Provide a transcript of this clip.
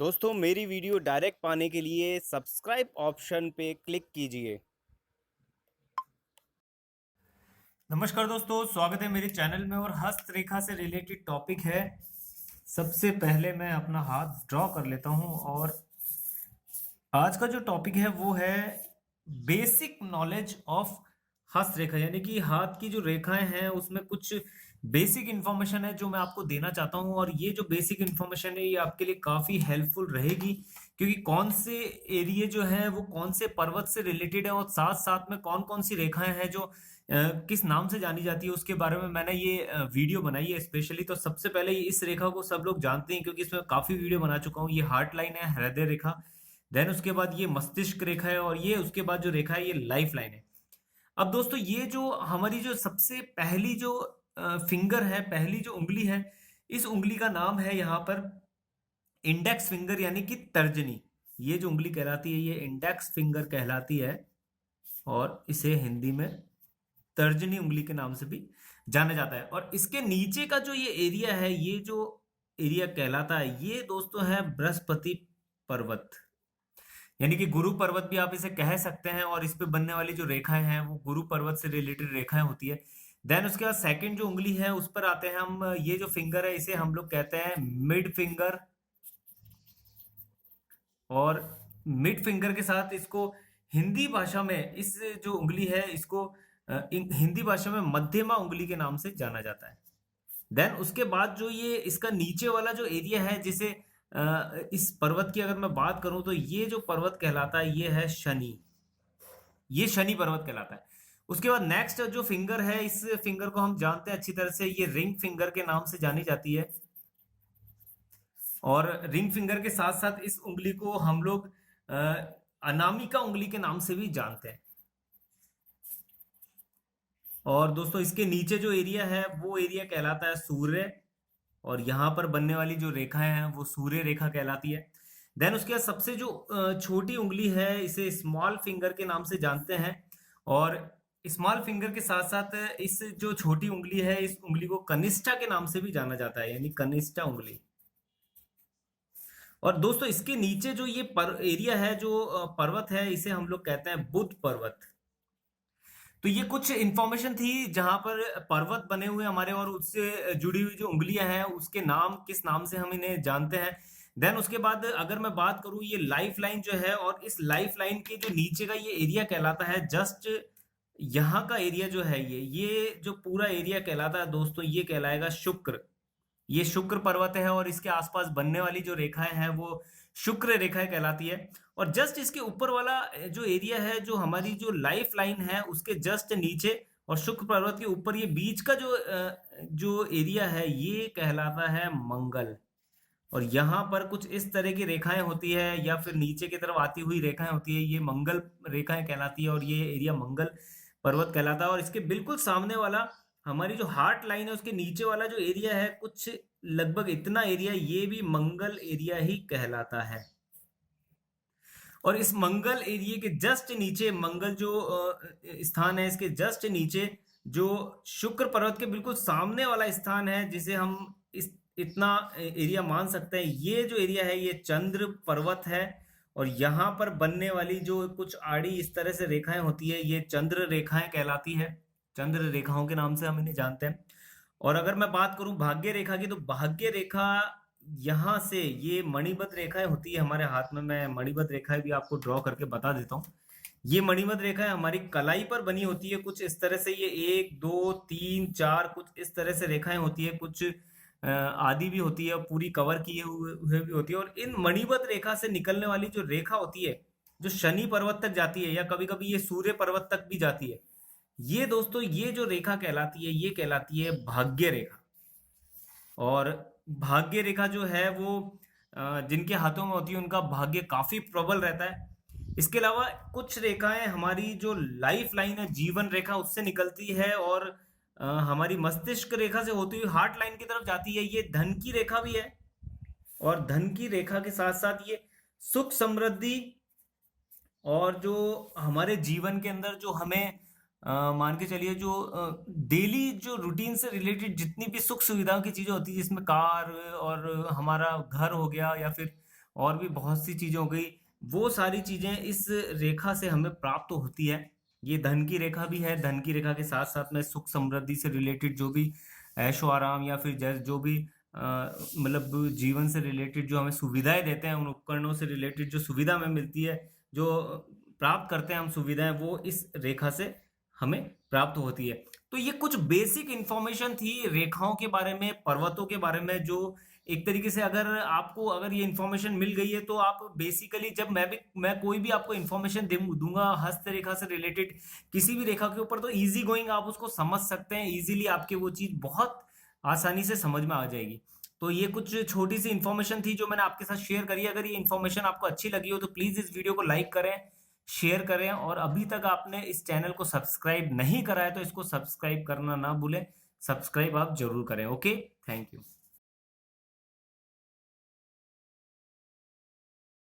दोस्तों मेरी video direct पाने के लिए सब्सक्राइब ऑप्शन पे क्लिक कीजिए। नमस्कार दोस्तों, स्वागत है मेरे चैनल में। और हस्तरेखा से रिलेटेड टॉपिक है। सबसे पहले मैं अपना हाथ ड्रॉ कर लेता हूं और आज का जो टॉपिक है वो है बेसिक नॉलेज ऑफ हस्तरेखा, यानी कि हाथ की जो रेखाएं हैं उसमें कुछ बेसिक इंफॉर्मेशन है जो मैं आपको देना चाहता हूं। और ये जो बेसिक इंफॉर्मेशन है ये आपके लिए काफी हेल्पफुल रहेगी, क्योंकि कौन से एरिया जो है वो कौन से पर्वत से रिलेटेड है और साथ साथ में कौन कौन सी रेखाएं हैं जो किस नाम से जानी जाती है उसके बारे में मैंने ये वीडियो बनाई है स्पेशली। तो सबसे पहले इस रेखा को सब लोग जानते हैं क्योंकि इसमें काफी वीडियो बना चुका हूँ। ये हार्ट लाइन है, हृदय रेखा। देन उसके बाद ये मस्तिष्क रेखा है और ये उसके बाद जो रेखा है ये लाइफ लाइन है। अब दोस्तों ये जो हमारी जो सबसे पहली जो फिंगर है, पहली जो उंगली है, इस उंगली का नाम है यहाँ पर इंडेक्स फिंगर यानी कि तर्जनी। ये जो उंगली कहलाती है ये इंडेक्स फिंगर कहलाती है और इसे हिंदी में तर्जनी उंगली के नाम से भी जाना जाता है। और इसके नीचे का जो ये एरिया है, ये जो एरिया कहलाता है, ये दोस्तों है बृहस्पति पर्वत, यानी कि गुरु पर्वत भी आप इसे कह सकते हैं। और इस पे बनने वाली जो रेखाएं हैं वो गुरु पर्वत से रिलेटेड रेखाएं होती है। देन उसके बाद सेकंड जो उंगली है उस पर आते हैं हम। ये जो फिंगर है इसे हम लोग कहते हैं मिड फिंगर, और मिड फिंगर के साथ इसको हिंदी भाषा में, इस जो उंगली है इसको हिंदी भाषा में मध्यमा उंगली के नाम से जाना जाता है। देन उसके बाद जो ये इसका नीचे वाला जो एरिया है, जिसे इस पर्वत की अगर मैं बात करूं तो ये जो पर्वत कहलाता है ये है शनि। ये शनि पर्वत कहलाता है। उसके बाद नेक्स्ट जो फिंगर है, इस फिंगर को हम जानते हैं अच्छी तरह से, ये रिंग फिंगर के नाम से जानी जाती है। और रिंग फिंगर के साथ साथ इस उंगली को हम लोग अनामिका उंगली के नाम से भी जानते हैं। और दोस्तों इसके नीचे जो एरिया है वो एरिया कहलाता है सूर्य, और यहां पर बनने वाली जो रेखाएं हैं वो सूर्य रेखा कहलाती है। देन उसके बाद सबसे जो छोटी उंगली है इसे स्मॉल फिंगर के नाम से जानते हैं। और स्मॉल फिंगर के साथ साथ इस जो छोटी उंगली है इस उंगली को कनिष्ठा के नाम से भी जाना जाता है, यानी कनिष्ठा उंगली। और दोस्तों इसके नीचे जो ये एरिया है, जो पर्वत है, इसे हम लोग कहते हैं बुध पर्वत। तो ये कुछ इंफॉर्मेशन थी जहां पर पर्वत बने हुए हमारे और उससे जुड़ी हुई जो उंगलियां हैं उसके नाम, किस नाम से हम इन्हें जानते हैं। देन उसके बाद अगर मैं बात करूं ये लाइफ लाइन जो है, और इस लाइफ लाइन के जो नीचे का ये एरिया कहलाता है, जस्ट यहाँ का एरिया जो है, ये जो पूरा एरिया कहलाता है दोस्तों, ये कहलाएगा शुक्र। ये शुक्र पर्वत है और इसके आसपास बनने वाली जो रेखाएं हैं वो शुक्र रेखाएं कहलाती है। और जस्ट इसके ऊपर वाला जो एरिया है, जो हमारी जो लाइफ लाइन है उसके जस्ट नीचे और शुक्र पर्वत के ऊपर, ये बीच का जो एरिया है ये कहलाता है मंगल। और यहाँ पर कुछ इस तरह की रेखाएं होती है या फिर नीचे की तरफ आती हुई रेखाएं होती है, ये मंगल रेखाएं कहलाती है और ये एरिया मंगल पर्वत कहलाता है। और इसके बिल्कुल सामने वाला हमारी जो हार्ट लाइन है उसके नीचे वाला जो एरिया है, कुछ लगभग इतना एरिया, ये भी मंगल एरिया ही कहलाता है। और इस मंगल एरिया के जस्ट नीचे, मंगल जो स्थान है इसके जस्ट नीचे जो शुक्र पर्वत के बिल्कुल सामने वाला स्थान है, जिसे हम इस इतना एरिया मान सकते हैं, ये जो एरिया है ये चंद्र पर्वत है। और यहाँ पर बनने वाली जो कुछ आड़ी इस तरह से रेखाएं होती है ये चंद्र रेखाएं कहलाती है। चंद्र रेखाओं के नाम से हम इन्हें जानते हैं। और अगर मैं बात करूं भाग्य रेखा की, तो भाग्य रेखा यहां से, ये मणिबद्ध रेखाएं होती है हमारे हाथ में, मैं मणिबद्ध रेखाएं भी आपको ड्रॉ करके बता देता हूँ। ये मणिबद्ध रेखाएं हमारी कलाई पर बनी होती है कुछ इस तरह से, ये 1 2 3 4 कुछ इस तरह से रेखाएं होती है, कुछ आदि भी होती है, पूरी कवर किए हुए भी होती है। और इन मणिबद्ध रेखा से निकलने वाली जो रेखा होती है जो शनि पर्वत तक जाती है या कभी कभी ये सूर्य पर्वत तक भी जाती है, ये दोस्तों ये जो रेखा कहलाती है ये कहलाती है भाग्य रेखा। और भाग्य रेखा जो है वो जिनके हाथों में होती है उनका भाग्य काफी प्रबल रहता है। इसके अलावा कुछ रेखाएं हमारी जो लाइफ लाइन है, जीवन रेखा, उससे निकलती है और हमारी मस्तिष्क रेखा से होती हुई हार्ट लाइन की तरफ जाती है, ये धन की रेखा भी है। और धन की रेखा के साथ साथ ये सुख समृद्धि और जो हमारे जीवन के अंदर जो हमें मान के चलिए जो डेली जो रूटीन से रिलेटेड जितनी भी सुख सुविधाओं की चीजें होती है, जिसमें कार और हमारा घर हो गया या फिर और भी बहुत सी चीजें हो गई, वो सारी चीजें इस रेखा से हमें प्राप्त होती है। ये धन की रेखा भी है। धन की रेखा के साथ साथ में सुख समृद्धि से रिलेटेड जो भी ऐशो आराम या फिर जैसे जो भी मतलब जीवन से रिलेटेड जो हमें सुविधाएं देते हैं, उन उपकरणों से रिलेटेड जो सुविधा हमें मिलती है, जो प्राप्त करते हैं हम सुविधाएं, वो इस रेखा से हमें प्राप्त होती है। तो ये कुछ बेसिक इंफॉर्मेशन थी रेखाओं के बारे में, पर्वतों के बारे में, जो एक तरीके से अगर आपको अगर ये इंफॉर्मेशन मिल गई है तो आप बेसिकली जब मैं कोई भी आपको इंफॉर्मेशन दूंगा हस्त रेखा से रिलेटेड किसी भी रेखा के ऊपर, तो इजी गोइंग आप उसको समझ सकते हैं इजीली, आपके वो चीज बहुत आसानी से समझ में आ जाएगी। तो ये कुछ छोटी सी इंफॉर्मेशन थी जो मैंने आपके साथ शेयर करी। अगर ये इंफॉर्मेशन आपको अच्छी लगी हो तो प्लीज इस वीडियो को लाइक करें, शेयर करें, और अभी तक आपने इस चैनल को सब्सक्राइब नहीं करा है तो इसको सब्सक्राइब करना ना भूलें। सब्सक्राइब आप जरूर करें। Okay, thank you.